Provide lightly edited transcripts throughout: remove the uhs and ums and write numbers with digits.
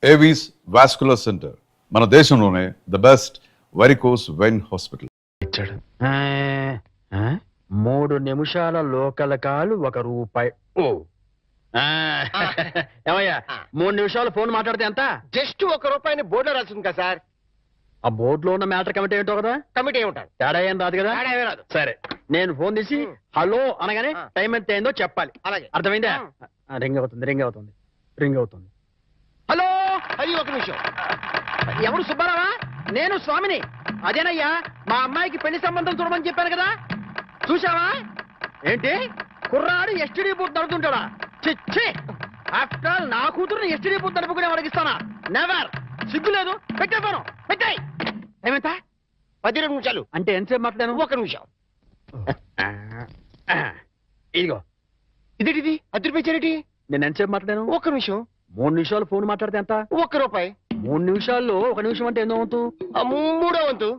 Avis vascular centre మన దేశంలోనే the best varicose vein hospital. ఇచ్చాడు 3 నిమిషాల లోకల్ కాలు ₹1. ఓ ఏమయ్యా 3 నిమిషాలు ఫోన్ మాట్లాడితే ఎంత? జస్ట్ ₹1 బోర్డులో రాసింది కదా సార్. ఆ బోర్డులో ఉన్న మ్యాటర్ కమిటీ ఏంటో కదా. కమిటీ ఏముంటారు, తేడా ఏం రాదు కదా. రాదు. సరే నేను ఫోన్ తీసి హలో అనగానే టైం ఎంత అయిందో చెప్పాలి. అలాగే. అర్థమైందా? రింగ్ అవుతుంది. హలో. అది 1 నిమిషం. ఎవరు? సుబ్బారావా? నేను స్వామిని. అదేనయ్యా, మా అమ్మాయికి పెళ్లి సంబంధం చూడమని చెప్పాను కదా. చూసావా ఏంటి? కుర్రాడు ఎస్టీడీ బూత్ నడుతుంటాడా? చిచ్చి, ఆఫ్టర్ ఆల్ నా కూతురుని ఎస్టీడీ బూత్ నడుపుకునే వాడికి ఇస్తానా? నెవర్. సిగ్గు లేదు. పెట్టేస్తాను. పెట్టాయి. ఏమంతా? 12 నిమిషాలు. అంటే ఎంతసేపు మాట్లాడాను? 1 నిమిషం. ఇదిగో. ఇదేంటిది? ₹10 నేను ఎంతసేపు మాట్లాడాను? 1 నిమిషం. 3 నిమిషాలు ఫోన్ మాట్లాడితే ఎంత? ₹1. 3 నిమిషాల్లో 1 నిమిషం అంటే ఎన్నో వంతు? 3వ వంతు.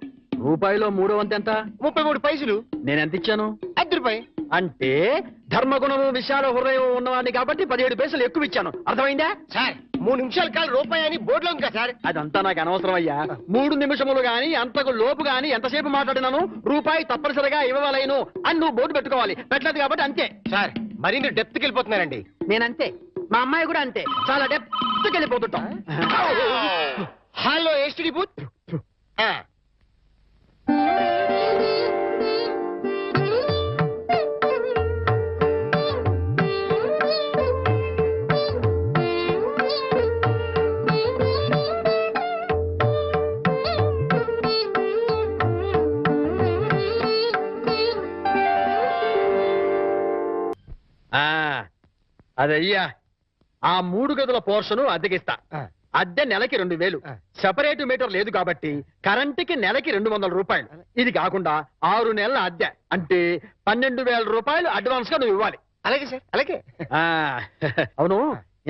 రూపాయిలో 3వ వంతు ఎంత? 33 పైసలు. నేను ఎంత ఇచ్చాను? ₹10. అంటే ధర్మగుణము విశాల హృదయం ఉన్నవాడిని కాబట్టి 17 పైసలు ఎక్కువ ఇచ్చాను. అర్థమైందా? సార్ 3 నిమిషాల కాలు ₹1 అని బోర్డులో ఉంది కదా సార్. అదంతా నాకు అనవసరం అయ్యా. 3 నిమిషములు గాని అంతకు లోపు గాని ఎంతసేపు మాట్లాడినాను రూపాయి తప్పనిసరిగా ఇవ్వవలేను అని నువ్వు బోర్డు పెట్టుకోవాలి. పెట్టలేదు కాబట్టి అంతే. సార్ మరి మీరు డెప్త్కి వెళ్ళిపోతున్నారండి. నేనంతే, మా అమ్మాయి కూడా అంతే. చాలా డెప్త్కి వెళ్ళిపోతుంటాం. Hello STD booth. అదయ్యా, ఆ 3 గదుల పోర్షను అద్దెకిస్తా. అద్దె నెలకి 2000. సెపరేట్ మీటర్ లేదు కాబట్టి కరెంటుకి నెలకి ₹200. ఇది కాకుండా 6 నెలల అద్దె అంటే ₹12,000 అడ్వాన్స్ గా నువ్వు ఇవ్వాలి. అలాగే సార్, అలాగే. అవును,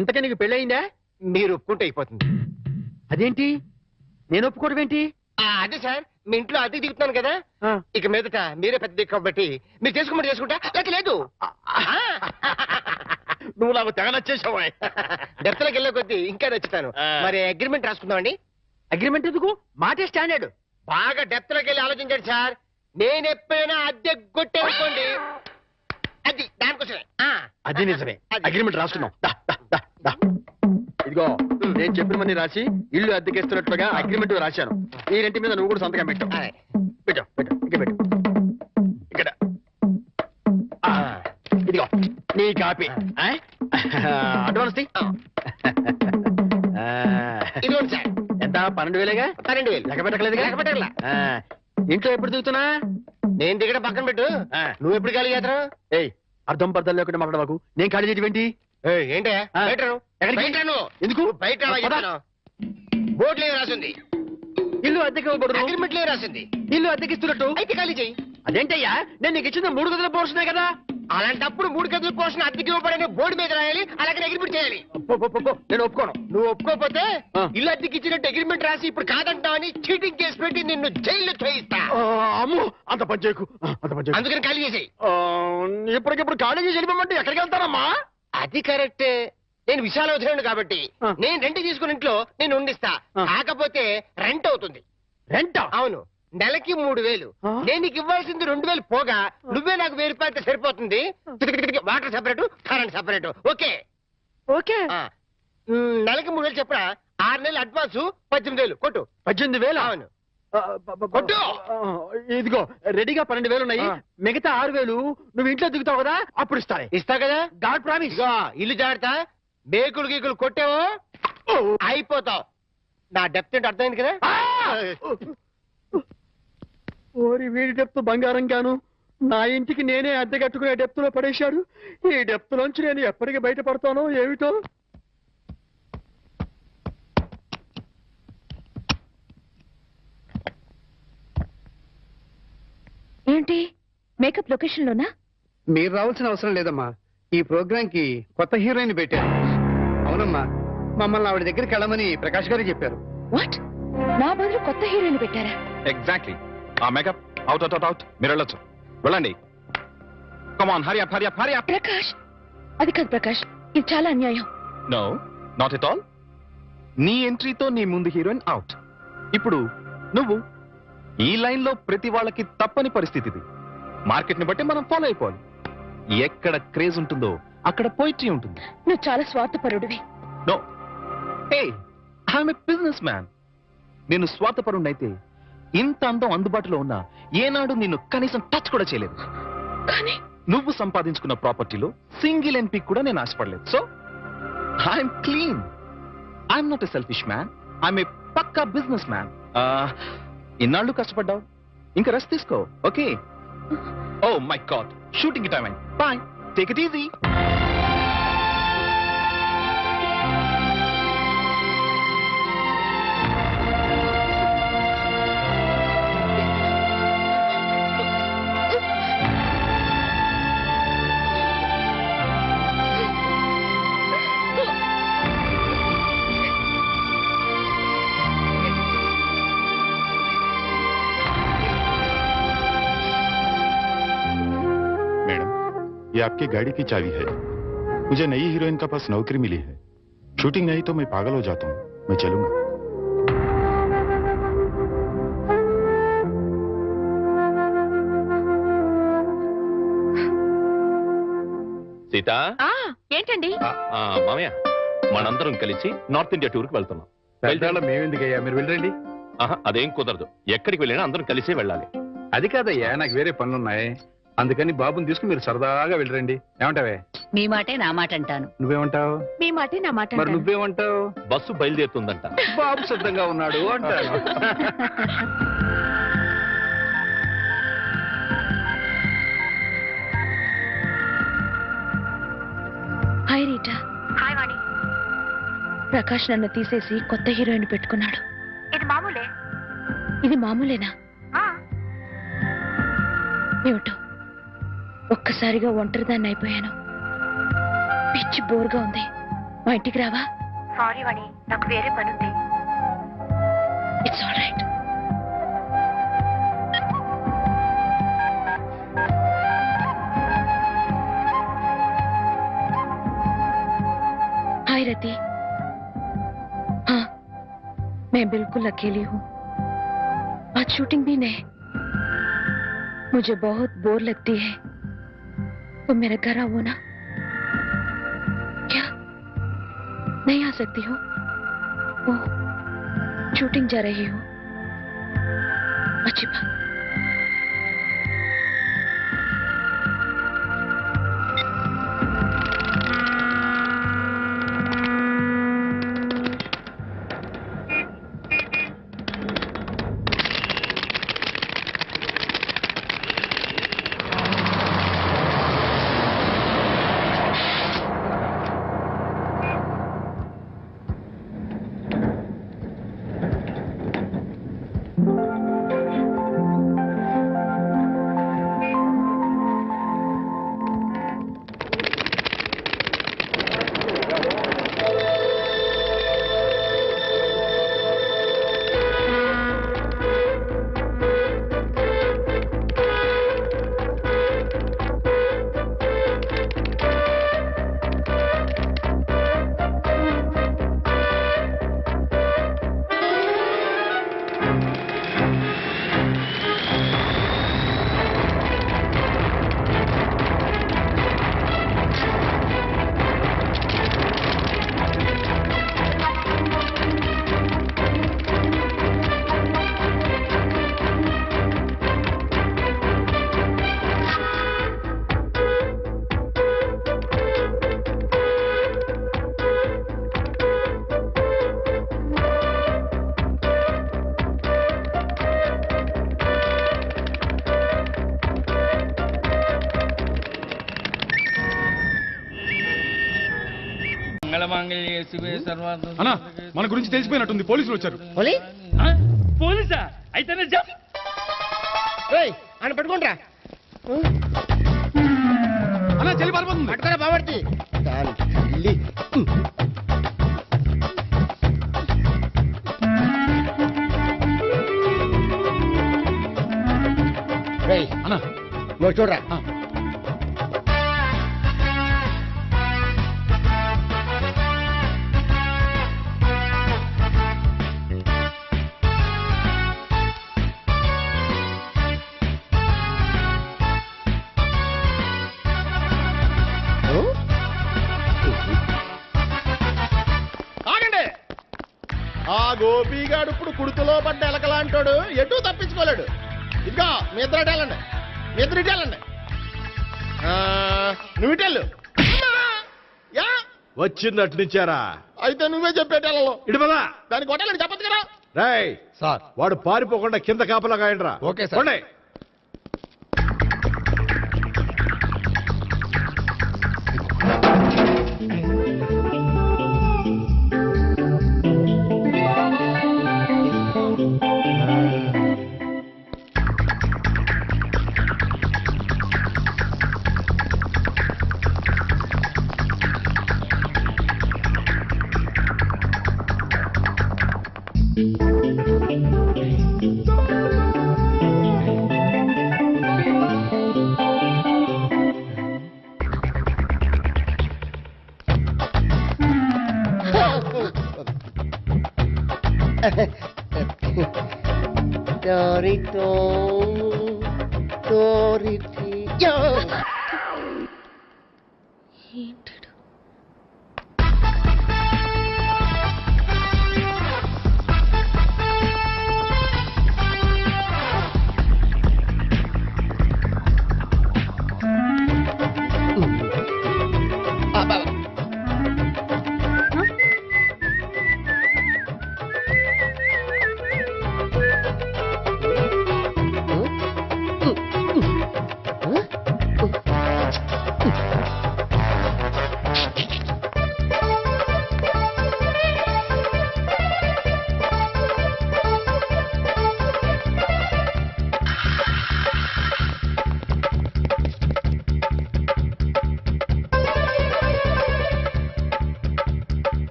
ఇంతకీ నీకు పెళ్ళయిందా? మీరు ఒప్పుకుంటే అయిపోతుంది. అదేంటి నేను ఒప్పుకోవడం ఏంటి? అదే సార్, మీ ఇంట్లో అద్దెకి దిగుతున్నాను కదా, ఇక మీదట మీరే పెద్ద దిక్కు కాబట్టి మీరు చేసుకోమని చేసుకుంటా. లేక లేదు. నువ్వు నాకు తెగ నచ్చేసావా? డెప్త్లోకి వెళ్ళే కొద్దీ ఇంకా నచ్చుతాను. మరి అగ్రిమెంట్ రాసుకుందామండి. అగ్రిమెంట్ ఎందుకు? మాటే స్టాండర్డ్. బాగా డెప్త్లోకి వెళ్ళి ఆలోచించండి సార్. నేను ఎప్పుడైనా అద్దె కొట్టేసుకోండి, అది దానికోసమే. అది నిజమే. అగ్రిమెంట్ రాసుకున్నాం. ఇదిగో, నేను చెప్పినవన్నీ రాసి ఇల్లు అద్దెకిస్తున్నట్లుగా అగ్రిమెంట్ రాశాను. ఈ రెంటి మీద నువ్వు కూడా సంతకం పెట్టు. పెట్టు పెట్టు ఇక్కడ పెట్టు. ఇక్కడ ఇదిగో నీ కాపీ. అడ్వాన్స్ ఇదిగోండి సార్. ఎంత? 12,000గా? 12,000. లెక్క పెట్టలేదుగా? లెక్క పెట్టగల. ఇంట్లో ఎప్పుడు దిగుతున్నా? నేను దిగడం పక్కన పెట్టు. నువ్వు ఎప్పుడు ఖాళీ చేస్తావు? ఏయ్, అర్థం పర్థం లేకుండా మాట్లాడవాకు. నేను ఖాళీ చేయటం ఏంటే? ఎందుకు బయట బోర్డులో రాసింది? ఇల్లు అద్దెకి ఇవ్వకూడదు. అగ్రిమెంట్లో రాసింది ఇల్లు అద్దెకిస్తున్నట్టు. అయితే ఖాళీ చెయ్యి. అదేంటయ్యా, నేను నీకు ఇచ్చిన 3 గదుల పోర్షనే కదా. అలాంటప్పుడు 3 గదుల పోర్షన్ అద్దెకి ఇవ్వబడని బోర్డు మీద రాయాలి, అలాగే అగ్రిమెంట్ చేయాలి. నేను ఒప్పుకోను. నువ్వు ఒప్పుకోకపోతే ఇల్లు అద్దెకి ఇచ్చినట్టు అగ్రిమెంట్ రాసి ఇప్పుడు కాదంటావని చీటింగ్ కేసు పెట్టి నిన్ను జైల్లో చేయిస్తా. అమ్మో, అంత పని చేయకు. అందుకని ఖాళీ చేసేయి. ఇప్పటికిప్పుడు ఖాళీ చేసి వెళ్ళిపోమంటే ఎక్కడికి వెళ్తానమ్మా? అది కరెక్టే. నేను విశాల వదిలేను కాబట్టి నేను రెంట్ తీసుకున్న ఇంట్లో నేను ఉండిస్తా. కాకపోతే రెంట్ అవుతుంది. రెంట్? అవును, నెలకి 3,000. నేను నీకు ఇవ్వాల్సింది 2,000 పోగా నువ్వే నాకు ₹1,000 సరిపోతుంది. Water separate, current separate. Okay okay. నెలకి 3,000 చెప్పడా? 6 నెలలు అడ్వాన్స్ 18,000 కొట్టు. 18,000? అవును కొట్టు. ఇదిగో రెడీగా 12,000 ఉన్నాయి. మిగతా 6,000 నువ్వు ఇంట్లో దిగుతావు కదా, అప్పుడు ఇస్తా కదా. God promise. ఇల్లు జాగ్రత్త. బేకులు గీకులు కొట్టావో అయిపోతావు. నా డెప్త్ ఏంటి అర్థమైంది కదా. ఓరి వీడి డెప్త్ బంగారం గాను నా ఇంటికి నేనే అద్దె కట్టుకునే డెప్త్ లో పడేశాడు. ఈ డెప్త్ లోంచి నేను ఎప్పటికి బయటపడతానో ఏమిటో. ఏంటి మేకప్ లొకేషన్ లోనా? మీరు రావాల్సిన అవసరం లేదమ్మా. ఈ ప్రోగ్రామ్ కి కొత్త హీరోయిన్ పెట్టారు. అవునమ్మా, మమ్మల్ని ఆవిడ దగ్గరికి వెళ్ళమని ప్రకాష్ గారు చెప్పారు. వాట్? నా బదులు కొత్త హీరోయిన్ పెట్టారా? ఎగ్జాక్ట్లీ. ఆ మేకప్ అవుట్ అవుట్ అవుట్. మీరు వెళ్ళొచ్చు. వెళ్ళండి. Come on, hurry up hurry up hurry up. Prakash, అది కాదు ప్రకాష్, ఇది చాలా అన్యాయం. No, not at all. నీ ఎంట్రీతో నీ ముందు హీరోయిన్ అవుట్. ఇప్పుడు నువ్వు ఈ లైన్ లో ప్రతి వాళ్ళకి తప్పని పరిస్థితి ఇది. మార్కెట్ ని బట్టి మనం ఫాలో అయిపోవాలి. ఎక్కడ క్రేజ్ ఉంటుందో అక్కడ పోయిట్రీ ఉంటుంది. నువ్వు చాలా స్వార్థపరుడివి. No, hey, I'm a business man. నేను స్వార్థపరుణ్ణైతే ఇంత అందం అందుబాటులో ఉన్నా ఏనాడు నిన్ను కనీసం టచ్ కూడా చేయలేదు. కానీ నువ్వు సంపాదించుకున్న ప్రాపర్టీలో సింగిల్ ఎన్పీ కూడా నేను ఆశపడలేదు. So I'm clean. I'm not a selfish man. I'm a పక్కా బిజినెస్ మ్యాన్. ఇన్నాళ్ళు కష్టపడ్డావు, ఇంకా రెస్ట్ తీసుకో. Okay? Oh my God, shooting time అయింది. Bye, take it easy. ये आपकी गाड़ी की चाबी है। मुझे नई हीरोइन का पास नौकरी मिली है। शूटिंग नहीं तो मैं पागल हो जाता हूँ। मैं चलूंगा। సీత, ఏంటండి? మామయ్య, మనందరం కలిసి నార్త్ ఇండియా టూర్ కి వెళ్తున్నాం. మేమెందుకయ్యా, మీరు వెళ్ళండి. అదేం కుదరదు. ఎక్కడికి వెళ్ళినా అందరం కలిసే వెళ్ళాలి. అది కాదయ్యా, నాకు వేరే పనులున్నాయి. అందుకని బాబుని తీసుకుని మీరు సరదాగా వెళ్ళరండి. ఏమంటావే? మీ మాటే నా మాట అంటాను. నువ్వేమంటావు? మీ మాటే నా మాట మరి అంటాను. నువ్వేమంటావు? బస్సు బయలుదేరుతుందంట. బాబు సిద్ధంగా ఉన్నాడు అంటాను. Hi Rita. హాయ్ వాణి. ప్రకాష్ నన్ను తీసేసి కొత్త హీరోయిన్ పెట్టుకున్నాడు. ఇది మామూలేనా? ఏమిటో ఒక్కసారిగా ఒంటరిదాన్ని అయిపోయాను. పిచ్చి బోర్గా ఉంది. మా ఇంటికి రావా? సారీ వాణి, నాకు వేరే పని ఉంది. It's all right. Hi Rati. हाँ, मैं बिल्कुल अकेली हूँ. आज शूटिंग भी नहीं. मुझे बहुत बोर लगती है. तो मेरे घर आओ ना. क्या नहीं आ सकती हो? ओह, शूटिंग जा रही हो. अच्छी बात. అన్నా, మన గురించి తెలిసిపోయినట్టుంది. పోలీసులు వచ్చారు. పోలీసా? అయితేనే ఆయన పట్టుకుంటా. అన్నా, చెల్లి పారిపోతుంది. పట్టుకోరా బాబర్తి. అన్నా, నువ్వు చూడరా. ఆ గోపిగాడు ఇప్పుడు కుడుతులో పడ్డ ఎలకలాంటాడు, ఎటు తప్పించుకోలేడు. ఇదిగో మీ ఇద్దరు ఇటాలండి, మీ ఇద్దరు ఇటాలండి. నువ్వు ఇటెళ్ళు. యా వచ్చిందటు నుంచారా? అయితే నువ్వే చెప్పేటాలో ఇటు పదా. దానికి కొట్టాలని చెప్పదు కదా. రేయ్ సార్, వాడు పారిపోకుండా కింద కాపలా కాయండిరా. Okay sir.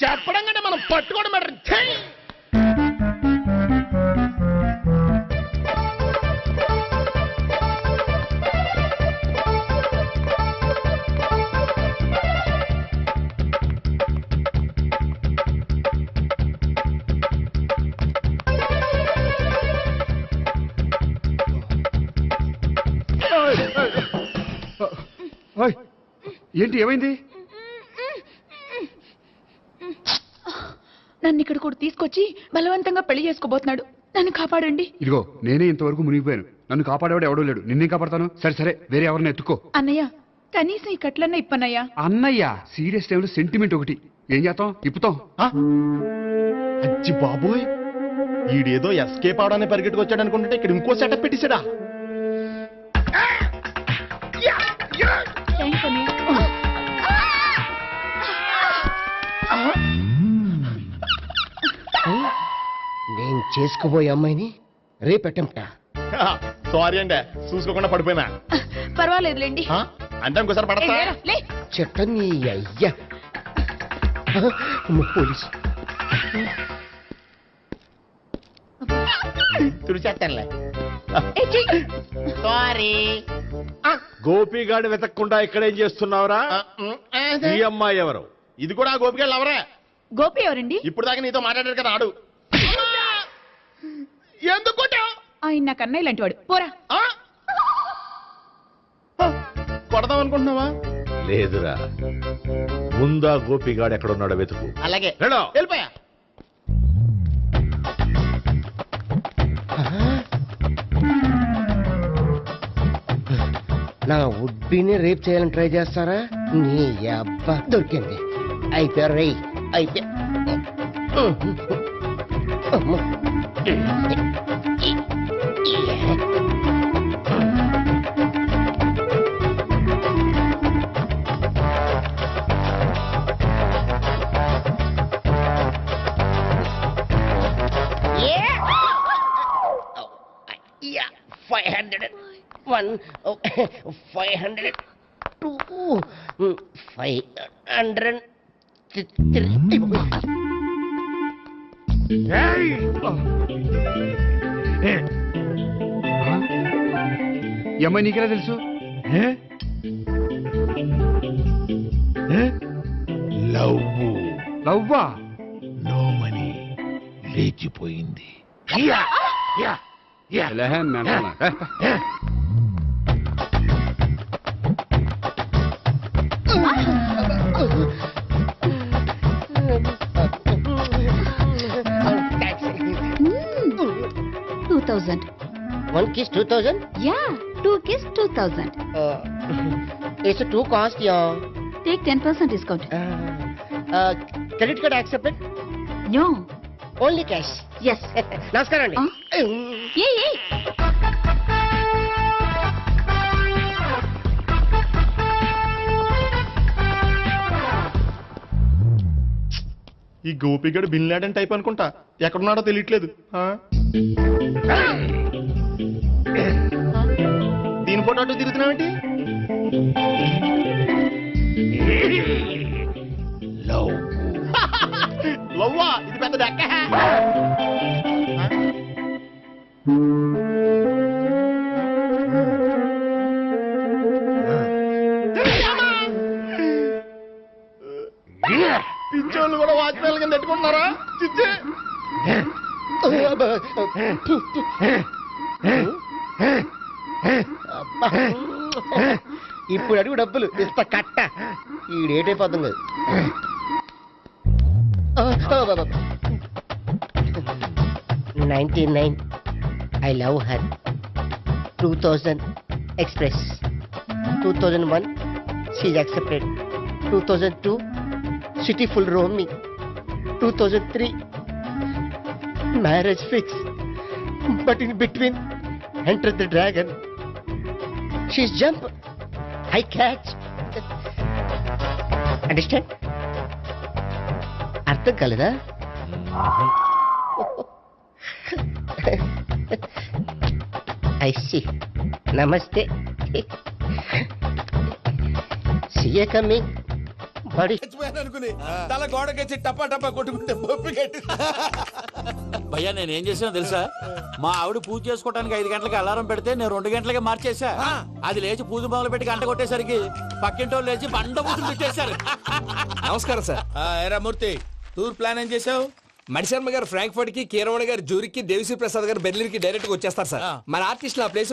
చెప్పడం కంటే మనం పట్టుకోవడం బెటర్. ఏంటి, ఏమైంది? నన్ను ఇక్కడ కూడా తీసుకొచ్చి బలవంతంగా పెళ్లి చేసుకోబోతున్నాడు. నన్ను కాపాడండి. ఇదిగో నేనే ఇంతవరకు మునిగిపోయాను. నన్ను కాపాడేవాడు ఎవడూ లేడు. నిన్నే కాపాడతాను. సరే సరే, వేరే ఎవరిని ఎత్తుకో. అన్నయ్య, కనీసం ఈ కట్లన్నా ఇప్పన్నయ్యా. అన్నయ్య సీరియస్ టైంలో సెంటిమెంట్ ఒకటి. ఏం చేస్తాం? ఇప్పుతాం. అచ్చి బాబోయ్, ఈడేదో ఎస్కేప్ అవడానికి పరిగెట్టుకొచ్చాడు అనుకుంటే ఇక్కడ ఇంకో సెటప్ పెట్టేశాడా? థ్యాంక్స్ అన్నయ్య. నేను చేసుకోబోయే అమ్మాయిని రేపెట్టంట. సారీ అండి, చూసుకోకుండా పడిపోయినా. పర్వాలేదులేండి. అంటే ఇంకోసారి పడతా. చెట్ట నీ అయ్యా పోలీసు తుడిచేస్తానులే. సారీ. గోపిగాడిని వెతకకుండా ఇక్కడేం చేస్తున్నావురా? ఈ అమ్మాయి ఎవరు? ఇది కూడా గోపిగాళ్ళు ఎవరే? గోపి ఎవరండి? ఇప్పుడు దాకా నీతో మాట్లాడారు కదా ఆడు. ఎందుకు ఆయన నాకు అన్నయ్య లాంటి వాడు. పోరా. కొడదాం అనుకుంటున్నావా? లేదురా, ముందా గోపిగాడు ఎక్కడున్నాడో వెతుకు. అలాగే వెళ్ళో. వెళ్ళిపోయా. నా ఉడ్బీని రేప్ చేయాలని ట్రై చేస్తారా? నీ అబ్బా దొరికింది. అయిపోయారు రేయ్, అయిపోయా. Yeah, 500. 1, 500, 2, 500, 3. ఈ అమ్మాయి నీకెలా తెలుసు? లవ్వు. లవ్వా? నో మనీ, లేచిపోయింది. One kiss 2000? Yeah, 2 kiss 2000. It's a too cost, yeah. Take 10% discount. Credit card accepted? No. Only cash. Yes. నమస్కారం అండి. Hey. ఈ గోపిగడు బిన్ లాడెన్ టైప్ అనుకుంటా, ఎక్కడున్నాడో తెలియట్లేదు. దీని ఫోటో అటు తిరుగుతున్నావేంటి? లవ్వా, ఇది పెద్ద దెక్క. పించోళ్ళు కూడా వాచ్మెన్ కింద పెట్టుకుంటున్నారా? చిచ్చే ఇప్పుడు అడుగు డబ్బులు ఇంత కట్ట ఈ డేట్ అయిపోతుంది కదా. 99 I love her. 2000 express. 2001 she's accepted. 2002 city full roaming. 2003 marriage fix. But in between entered the dragon. She's jump, I catch. Understand? అర్థం కాలేదా? I see. Namaste. See you coming. Buddy. అనుకుని తల గోడకెచ్చి టపా టపా కొట్టుకుంటే భయ్యా నేనేం చేసానో తెలుసా? మా ఆవిడ పూజ చేసుకోవడానికి 5 గంటలకి అలారం పెడితే నేను 2 గంటలకి మార్చేసా. అది లేచి పూజ మొదలు పెట్టి గంట కొట్టేసరికి పక్కింటోళ్ళు లేచి బండ పూజలు పెట్టేశారు. నమస్కారం సార్. ఏరా మూర్తి, టూర్ ప్లాన్ ఏం చేసావు? మణిశర్మ గారు ఫ్రాంక్ఫర్ట్ కి, కీరవాణ గారు జూరికి, దేవిశ్రీ ప్రసాద్ గారు బెర్లిన్ కి డైరెక్ట్ గా వచ్చేస్తారు సార్. మన ఆర్టిస్ట్ ఆ ప్లేస్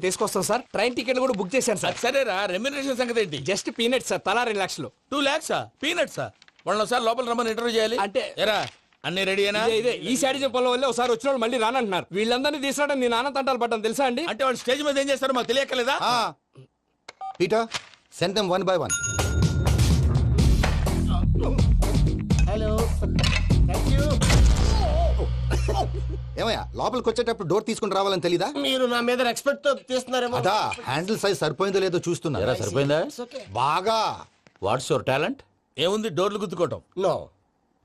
తీసుకొస్తాం సార్. ట్రైన్ టికెట్ కూడా బుక్ చేశాను సార్. సరేరా, రెమ్యూనరేషన్ సంగతి ఏంటి? జస్ట్ పీనట్స్ సార్, తలా 2 లక్షలు. 2 lakhs పీనట్సా? వాళ్ళని ఒకసారి లోపల రమ్మని ఇంటర్వ్యూ చేయాలి. అంటే ఎరా అన్ని రెడీ అయినా? ఇదే ఈ శాడిజం పొలం వల్ల ఒకసారి వచ్చిన వాళ్ళు మళ్ళీ రానంటున్నారు. వీళ్ళందరినీ తీసుకురావడం నేను ఆనంద తంటాలు పడ్డాను తెలుసా అండి. అంటే వాళ్ళు స్టేజ్ మీద ఏం చేస్తారో మాకు తెలియక్కలేదా? Peter, send them one by one. Hello. Thank you. ఏమయ్యా, లోపలికి వచ్చేటప్పుడు డోర్ తీసుకుని రావాలని తెలీదా? మీరు నా మీద ఎక్స్పెక్ట్ తో తీస్తున్నారేమో. అదా హ్యాండిల్ సైజ్ సరిపోయిందో లేదో చూస్తున్నా. ఎరా సరిపోయిందా? బాగా. What's your talent? ఏముంది డోర్లు గుద్దుకోవటం? No,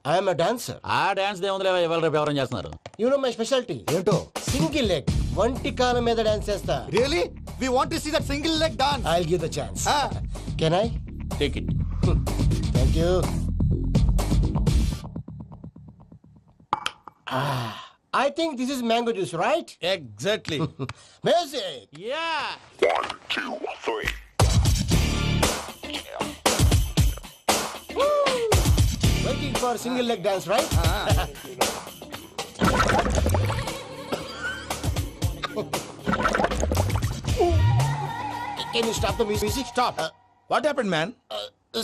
I am a dancer. ఆ డాన్స్ దేవుందిలే, ఇవాళ రేపు ఎవరైనా చేస్తున్నారు. You know my speciality. ఏంటో? సింగిల్ లెగ్, వంటి కాలం మీద డాన్స్ చేస్తా. Really? We want to see that single leg dance. I'll give the chance. Can I? Take it. Thank you. I think this is mango juice, right? Exactly. Music. Yeah. 1, 2, 3. Waiting for single leg dance, right? Can you stop the music? Stop. What happened, man?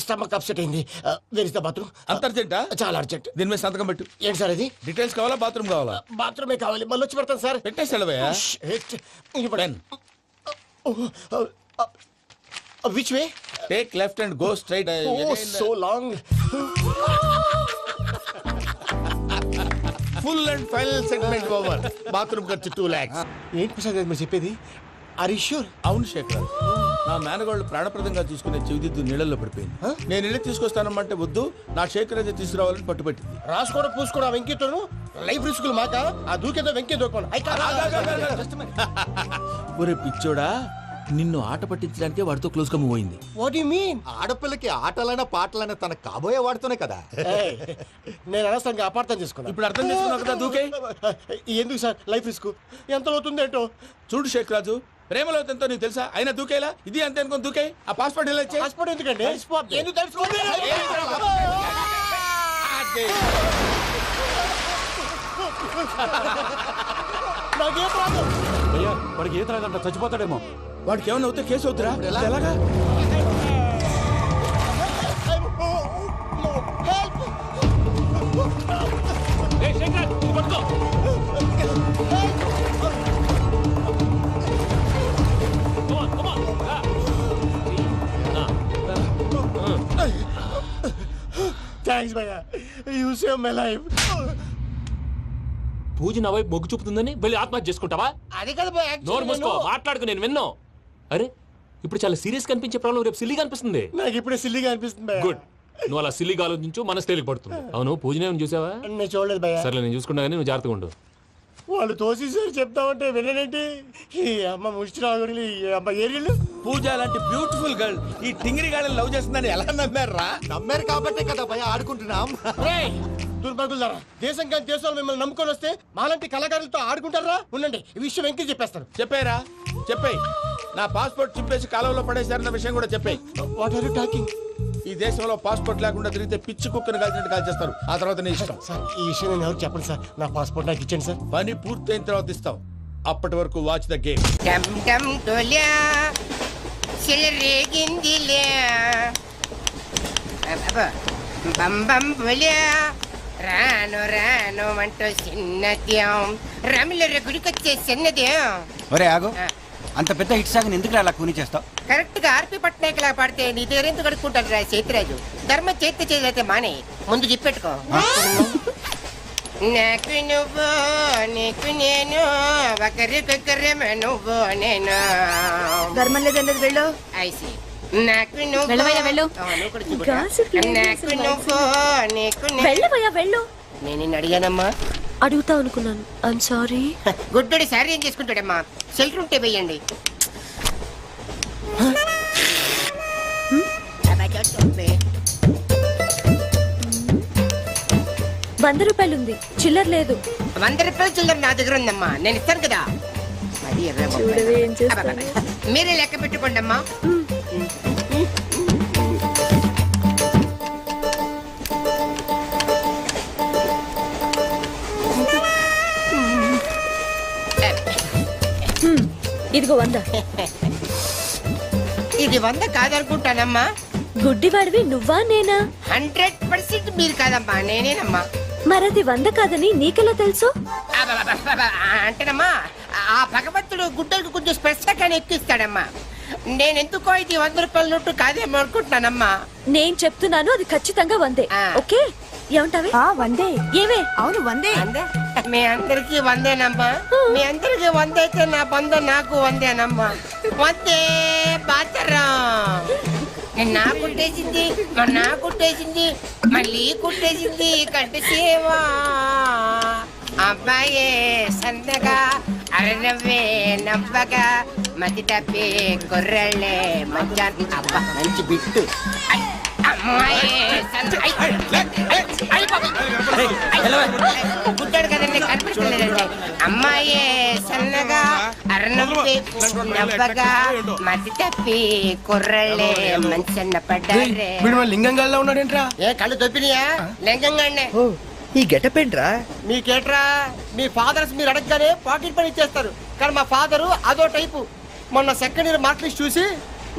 Stomach upset అయింది. Where is the bathroom? అంత అర్జెంటా? చాలా urgent. దీని మీద సంతకం పెట్టు. ఏంటి sir ఇది? Details కావాలా, బాత్రూమ్ కావాలా? బాత్రూమే కావాలి. మళ్ళీ వచ్చి పెడతాను sir. పెట్టేసాడవయ్యా. Which way? Take left and go straight. Oh, so long. Full and final segment over. Bathroom ఖర్చు 2 lakhs. ఏంటి ప్రసాద్ గారు మీరు చెప్పేది? Are you sure? అవును శేఖర్, నా మేనగోళ్ళు ప్రాణప్రదంగా చూసుకునే చెవిదిద్దు నీళ్ళల్లో పడిపోయింది. నేను ఇల్లు తీసుకొస్తానమ్మంటే వద్దు, నా శేఖర్ అయితే తీసుకురావాలని పట్టుబట్టింది. రాసుకోవడం పూసుకోవడం వెంకీతోను లైఫ్ రిస్కులు మాక. ఆ దూకేదో వెంకీ దూకోండి. ఒరే పిచ్చోడా, నిన్ను ఆట పట్టించడానికే వాడితో క్లోజ్ గా మూవ్ అయింది. What you mean? ఆడపిల్లకి ఆటలైనా పాటలైనా తన కాబోయే వాడుతూనే కదా. నేను అనవసరంగా అపార్థం చేసుకున్నా. ఇప్పుడు అర్థం చేసుకున్నావు కదా, దూకే. ఎందుకు సార్ లైఫ్ రిస్క్ ఎంత అవుతుంది ఏంటో చూడు శేఖర్ రాజు, ప్రేమలో ఎంతో నీకు తెలుసా? అయినా దూకేలా? ఇది అంతే అనుకుని దూకే. ఆ పాస్పోర్ట్ ఎలా ఇచ్చే? పాస్పోర్ట్ ఎందుకండి? ఎందుకు తెలుసుకోండి? నాకు ఈత రాదు. భయ్యా వాడికి ఈత రాదంట, చచ్చిపోతాడేమో. వాడికి ఏమైనా అవుతే కేసు అవుతురా? ఎలాగా? థ్యాంక్స్ భయ్యా, యూ సేవ్ మై లైఫ్. పూజ నా వైపు మొగ్గు చూపుతుందని వెళ్ళి ఆత్మహత్య చేసుకుంటావా? అది కదా భయ్యా, నోరు మూసుకో, మాట్లాడుకు, నేను విన్నో. అరే ఇప్పుడు చాలా సీరియస్ కనిపించే ప్రాబ్లం రేపు సిల్లీగా అనిపిస్తుంది. నాకు ఇప్పుడే సిల్లిగా అనిపిస్తుంది భయ్యా. గుడ్, నువ్వు అలా సిల్లీగా ఆలోచించు, మనసు తేలిక పడుతుంది. అవును పూజనే చూసావా? నేను చూడలేదు భయ్యా. సరే నేను చూసుకుంటా కానీ నువ్వు జాగ్రత్తగా ఉండు. వాళ్ళు తోసేసారు చెప్తామంటే విననేంటి? ఈ అమ్మ ముష్టి రాగుడి, ఈ అమ్మ ఏరియలు. పూజ లాంటి బ్యూటిఫుల్ గర్ల్ ఈ టింగిరి గాడిని లవ్ చేస్తుందని ఎలా నమ్మారా? నమ్మారు కాబట్టే కదా భయ ఆడుకుంటున్నాం. దుర్భగులారా, దేశం కానీ దేశాలు మిమ్మల్ని నమ్ముకొని వస్తే మాలాంటి కళాకారులతో ఆడుకుంటారా? ఉండండి, ఈ విషయం వెంకీ చెప్పేస్తాను. చెప్పారా? చెప్పేయ్. నా పాస్పోర్ట్ చింపేసి కాలువలో పడేశారన్న విషయం కూడా చెప్పేయ్. What are you talking? ఈ దేశంలో పాస్పోర్ట్ లేకుండా తిరిగితే పిచ్చి కుక్కను కాల్చినట్టు కాల్చేస్తారు. ఆ తర్వాత నీ ఇష్టం. సార్ ఈ విషయం నేను ఎవరు చెప్పండి సార్. నా పాస్పోర్ట్ నాకు ఇచ్చేయండి సార్. పని పూర్తయిన తర్వాత ఇస్తాం. అప్పటి వరకు వాచ్ ద గేమ్. డమ్ డమ్ డోలా చెలరేగిందిలే బం బం బోలా రాను రాను అంటూ చిన్నద్యం రమిల గుడికొచ్చే చిన్నద్యం. ఒరే ఆగు, అంత పెద్ద హిట్ సాగుని ఎందుకు అలా కూని చేస్తావు? కరెక్ట్ గా ఆర్పి పట్నాయక్ లా పాడితే నీ దగ్గర ఎందుకు కడుక్కుంటాడు రా చేతిరాజు? ధర్మ చేతి చేదైతే మానే, ముందు చెప్పెట్టుకో. నాకు నువ్వు నీకు నేను ఒకరికొకరేమో నువ్వు నేను. ధర్మం లేదన్నది వెళ్ళు. ఐసి నాకు నువ్వు వెళ్ళవయ్యా వెళ్ళు. నువ్వు కూడా చూడు. నాకు నువ్వు నీకు వెళ్ళవయ్యా వెళ్ళు. నేను నిన్ను అడిగానమ్మా. అడుగుతా అనుకున్నాను. I'm sorry. గుడ్డోడి సారీ ఏం చేసుకుంటాడమ్మా? షెల్టర్ ఉంటే వెయ్యండి. ₹100 ఉంది, చిల్లర లేదు. ₹100 చిల్లర నా దగ్గర ఉందమ్మా, నేను ఇస్తాను కదా. మరి చూడవే ఏం చేస్తాను. మీరే లెక్క పెట్టుకోండి అమ్మా. ఇదిగో 100. ఇది 100 కాదనుకుంటానమ్మా. గుడ్డివాడివి నువ్వా నేనా? 100% మీరు కాదమ్మా, నేనేనమ్మా. మరది 100 కాదని నీకెలా తెలుసు? అంటేనమ్మా, ఆ భగవంతుడు గుడ్డలకు కొంచెం స్పెషల్గానే ఎక్కిస్తాడమ్మా. నేనెందుకో ఇది ₹100 నోటు కాదేమో అనుకుంటున్నానమ్మా. నేను చెప్తున్నాను, అది ఖచ్చితంగా 100. ఓకే, ఏమంటావే? 100. ఏవే? అవును 100. మీ అందరికి 100నమ్మా. మీ అందరికి 100 అయితే నా బంధ నాకు 100నమ్మా. 100 బాతరం. నా కుట్టేసింది, నా కుట్టేసింది, మళ్ళీ కుట్టేసింది కంటి సేవా. అబ్బాయే సందగా అరనవ్వే నవ్వగా మతి తప్పి కుర్రళ్ళే మంచి అబ్బా మంచి బిట్టు. గుడ్డాడు కదండి, కనిపించలేదండి. అమ్మాయే సన్నగా అరనవ్వే నవ్వగా మతి తప్పి కుర్రళ్ళే మంచన్న పడ్డారే. లింగంగా ఉన్నాడేంట్రా? ఏ కళ్ళు దొబ్బినాయా? లింగంగానే. ఈ గెటప్ ఏంట్రా? మీకేట్రా, మీ ఫాదర్స్ మీరు అడగగానే పాకెట్ పని ఇచ్చేస్తారు. కానీ మా ఫాదరు అదో టైపు. మొన్న సెకండ్ ఇయర్ మార్క్ లిస్ట్ చూసి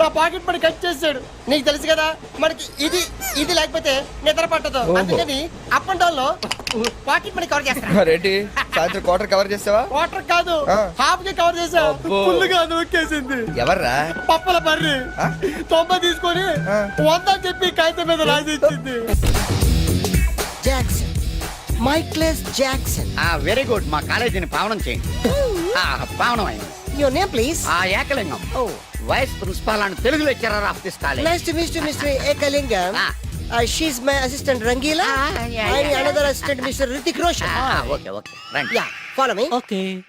నా పాకెట్ పని కట్ చేసాడు. నీకు తెలుసు కదా, మనకి ఇది ఇది లేకపోతే నిద్ర పట్టదు. అందుకని అప్ అండ్ డౌన్ లో పాకెట్ మనీ కవర్ చేస్తాను. రెడ్డి సాయంత్రం క్వార్టర్ కవర్ చేస్తావా? వాటర్ కాదు, హాఫ్ కి కవర్ చేసా. ఫుల్ గా నొక్కేసింది. ఎవర్రా? పప్పుల బర్రి 90 తీసుకొని 100 చెప్పి కాగితం మీద రాసి ఇచ్చింది. Jackson, Michael Jackson. Very good. మా కాలేజీని పావనం చేయండి. పావనం అయింది. Your name please? Ekalingam. Vice principal and Telugu lecturer of this college. Nice to meet you mister Ekalingam. She's my assistant Rangila. And another assistant Mr. Hrithik Roshan. Okay, okay. Right. Yeah, follow me. Okay.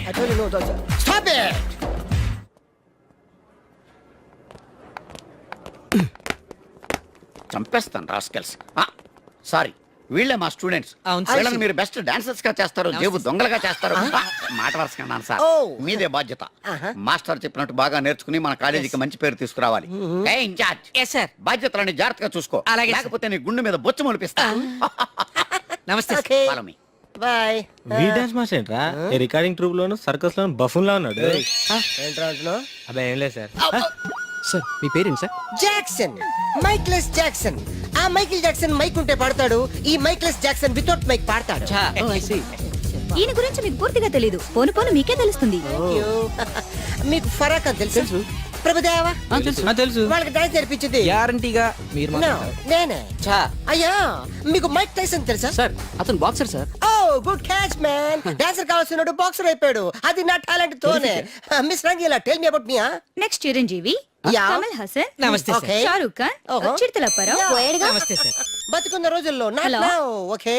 I told you no, Doctor. Stop it! చంపేస్తాను rascals. Sorry, వీళ్ళే మా students. వీళ్ళని మీరు best dancers గా చేస్తారు, జేబు దొంగలుగా చేస్తారు. మాట వరుసకన్నాను సార్, మీదే బాధ్యత. మాస్టర్ చెప్పినట్టు బాగా నేర్చుకుని మన కాలేజీకి మంచి పేరు తీసుకురావాలి. ఏ ఇన్ఛార్జ్, బాధ్యతలని జాగ్రత్తగా చూసుకో, లేకపోతే నీ గుండె మీద బొచ్చు మొలిపిస్తా. నమస్తే. బాయ్. వీ డాన్స్ మాస్టర్ ఏంట్రా? ఈ రికార్డింగ్ ట్రూప్ లోను సర్కస్ లోను బఫూన్ లా ఉన్నాడు. ఏంట్రా అంటున్నావ్? అబ్బాయి ఏం లేదు సార్. సార్ మీ పేరేంటి సార్? Jackson, Michael Jackson. ఆ మైకిల్ జాక్సన్ మైక్ ఉంటే పాడతాడు, ఈ మైక్లెస్ జాక్సన్ వితౌట్ మైక్ పాడతాడు. ఈయన గురించి మీకు పూర్తిగా తెలీదు, పోను పోను మీకే తెలుస్తుంది. మీకు ఫరాక్ అని తెలుసు? ప్రభుదేవా తెలుసు. వాళ్ళకి డాన్స్ నేర్పించింది గ్యారంటీగా మీరు No, నేనే. అయ్యా, మీకు మైక్ టైసన్ తెలుసా? సార్ అతను boxer sir. Oh good catch man. Dancer కావాల్సినోడు బాక్సర్ అయిపోయాడు, అది నా టాలెంట్ తోనే. Miss Rangeela, tell me about me. Next Chiranjeevi, yeah. Kamal Haasan, నమస్తే సార్. Okay. షారూక్ ఖాన్, ఓహో. చిరుతలప్పారావు. నమస్తే సార్. బతుకున్న రోజుల్లో Hello. Okay.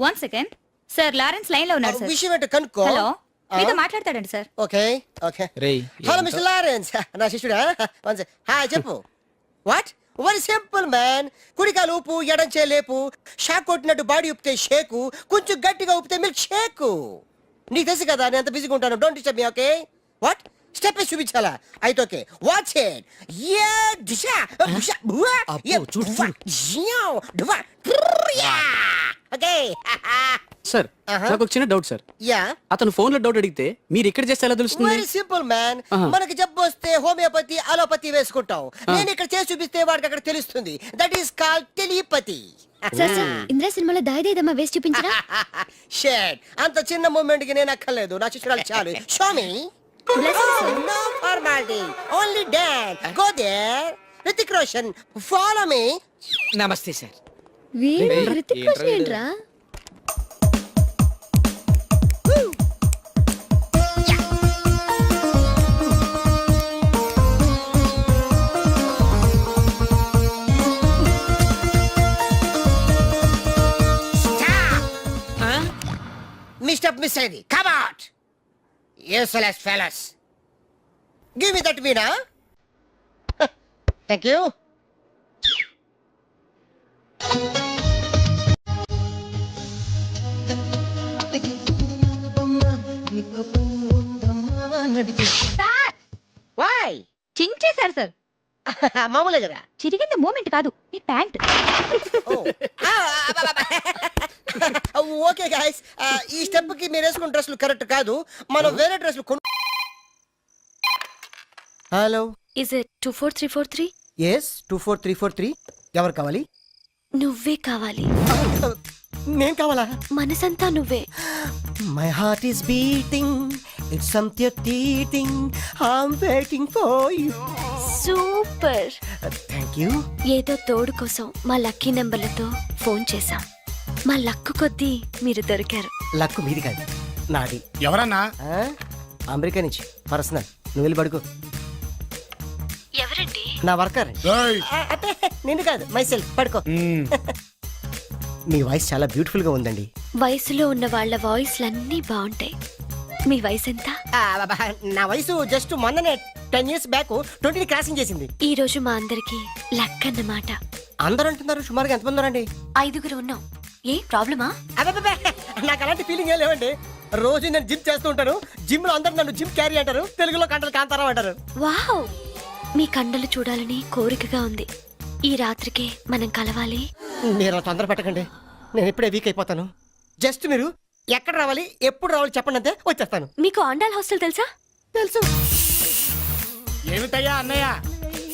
One second sir, Lawrence line లో ఉన్నారు సార్. విషయం ఏంటో కనుక్కో. హలో, మీతో మాట్లాడతాడండి సార్. Okay okay. రేయ్ హలో మిస్టర్ లారెన్స్, నా శిష్యుడా? హాయ్, చెప్పు. వాట్? Very simple man. కుడికాలు ఊపు, ఎడం చేలేపు. షాక్ కొట్టినట్టు బాడీ ఊపితే షేకు, కొంచెం గట్టిగా ఊపితే మిల్క్ షేకు. నీకు తెలుసు కదా నేను ఎంత బిజీగా ఉంటాను. Don't disturb me. Okay? What? Step చూపించాలా? అయితే ఓకే, వాచ్ ఇట్. యా దిశా బుషా బువా. యా చూడు జియో డువా. ఓకే. సార్ నాకు ఒక చిన్న డౌట్ సార్. యా. అతను ఫోన్ లో డౌట్ అడిగితే మీరు ఇక్కడ చేస్తే ఎలా తెలుస్తుంది? Very simple man. మనకి జబ్బు వస్తే హోమియోపతి, అలోపతి వేసుకుంటాం. నేను ఇక్కడ చేసి చూపిస్తే వాడికి అక్కడ తెలుస్తుంది. That is called telepathy. Sir Indra సినిమాలో దాయిదేదమ్మా వేసి చూపించరా? షేట్, అంత చిన్న మూమెంట్ కి నేను అక్కర్లేదు, నా శిష్యురాలు చాలు. Show me. No formality, only dance. Go there. Hrithik Roshan, follow me. నమస్తే సార్. రితిక్ రోషన్ ఏంట్రా? Mr. Missery, come out! Useless fellas. Give me that Veena. Thank you. Why? చించేశారు సార్. మామూలే కదా. చిరిగింది మూమెంట్ కాదు, మీ ప్యాంట్. ఓకే గైస్, ఈ స్టెప్ కి మీరు వేసుకున్న డ్రెస్లు కరెక్ట్ కాదు, మనం వేరే డ్రెస్లు కొను. Hello, is it 24343? ఎస్ 24343. ఎవరు కావాలి? నువ్వే కావాలి. నేను కావాలా? మనసంతా నువ్వే. My heart is beating, it's something teething, I'm waiting for you. Super. Thank you. ఏదో తోడు కోసం మా లక్కీ నెంబర్లతో ఫోన్ చేశాం. మా లక్కు కొద్దీ మీరు దొరికారు. లక్కు మీది కాదు, నాది. ఎవరన్నా? అమెరికా నుంచి పర్సనల్. నువ్వు వెళ్ళి పడుకో. ఎవరండి? నా వర్కర్. అంటే నిన్ను కాదు, మైసెల్ఫ్. పడుకో. మీ వాయిస్ చాలా బ్యూటిఫుల్ గా ఉందండి. వయసులో ఉన్న వాళ్ళ వాయిస్లన్నీ బాగుంటాయి. మీ వయసు ఎంత? నా వయసు జస్ట్ మొన్ననే 10 years బ్యాక్ 20 క్రాసింగ్ చేసింది. ఈ రోజు మా అందరికి లక్ అన్నమాట. అందరూ అంటున్నారు, సుమారుగా ఎంతమంది ఉన్నారండి? 5 ఉన్నాం. ఏ ప్రాబ్లమా? నాకు అలాంటి ఫీలింగ్ ఏం లేవండి. రోజు నేను జిమ్ చేస్తూ ఉంటాను. జిమ్ లో అందరూ నన్ను జిమ్ క్యారీ అంటారు, తెలుగులో కంటలు కాంతారావు అంటారు. వావ్, మీ కండలు చూడాలని కోరికగా ఉంది. ఈ రాత్రికి మనం కలవాలి. మీరు తొందర పెట్టకండి, నేను ఇప్పుడే వీక్ అయిపోతాను. జస్ట్ మీరు ఎక్కడ రావాలి, ఎప్పుడు రావాలి చెప్పండి, అంతే వచ్చేస్తాను. మీకు ఆండాల్ హాస్టల్ తెలుసా? తెలుసు. ఏమిటయ్యా అన్నయ్య,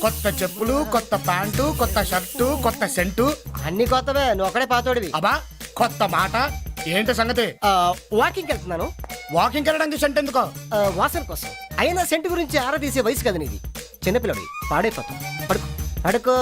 కొత్త చెప్పులు, కొత్త ప్యాంటు, కొత్త షర్టు, కొత్త సెంటు, అన్ని కొత్తవే. నువ్వు ఒకడే పాతోడివి. అబ్బా కొత్త మాట ఏంటి సంగతి? వాకింగ్ వెళ్తున్నాను. వాకింగ్ వెళ్ళడానికి సెంట్ ఎందుకో? వాసన కోసం. అయినా సెంట్ గురించి ఆరా తీసే వయసు కదా నీది. చిన్నపిల్లడి పాడైపోతాం. పడుకో పడుకో.